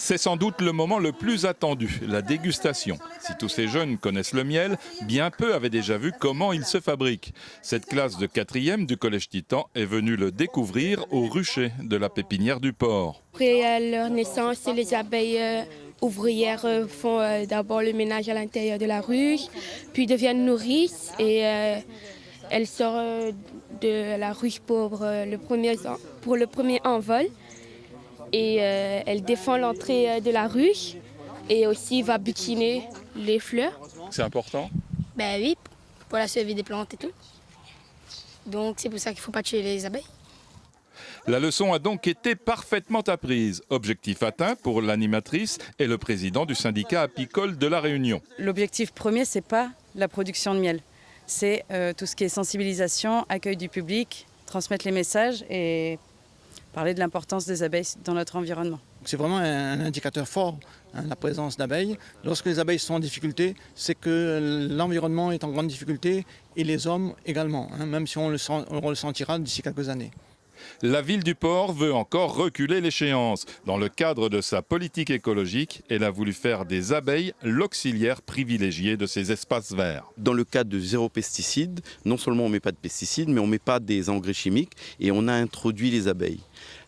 C'est sans doute le moment le plus attendu, la dégustation. Si tous ces jeunes connaissent le miel, bien peu avaient déjà vu comment il se fabrique. Cette classe de 4e du Collège Titan est venue le découvrir au rucher de la pépinière du port. Après leur naissance, les abeilles ouvrières font d'abord le ménage à l'intérieur de la ruche, puis deviennent nourrices et elles sortent de la ruche pour le premier envol. Et elle défend l'entrée de la ruche et aussi va butiner les fleurs. C'est important? Ben oui, pour la survie des plantes et tout. Donc c'est pour ça qu'il ne faut pas tuer les abeilles. La leçon a donc été parfaitement apprise. Objectif atteint pour l'animatrice et le président du syndicat apicole de La Réunion. L'objectif premier, ce n'est pas la production de miel. C'est tout ce qui est sensibilisation, accueil du public, transmettre les messages et parler de l'importance des abeilles dans notre environnement. C'est vraiment un indicateur fort, la présence d'abeilles. Lorsque les abeilles sont en difficulté, c'est que l'environnement est en grande difficulté et les hommes également, même si on le ressentira d'ici quelques années. La ville du port veut encore reculer l'échéance. Dans le cadre de sa politique écologique, elle a voulu faire des abeilles l'auxiliaire privilégié de ces espaces verts. Dans le cadre de zéro pesticide, non seulement on ne met pas de pesticides, mais on ne met pas des engrais chimiques et on a introduit les abeilles.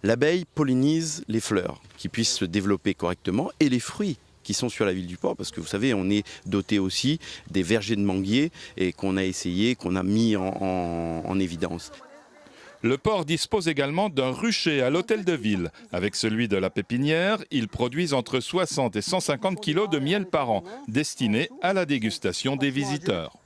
L'abeille pollinise les fleurs qui puissent se développer correctement et les fruits qui sont sur la ville du port, parce que vous savez, on est doté aussi des vergers de manguiers et qu'on a essayé, qu'on a mis en évidence. Le port dispose également d'un rucher à l'hôtel de ville. Avec celui de la pépinière, ils produisent entre 60 et 150 kilos de miel par an, destiné à la dégustation des visiteurs.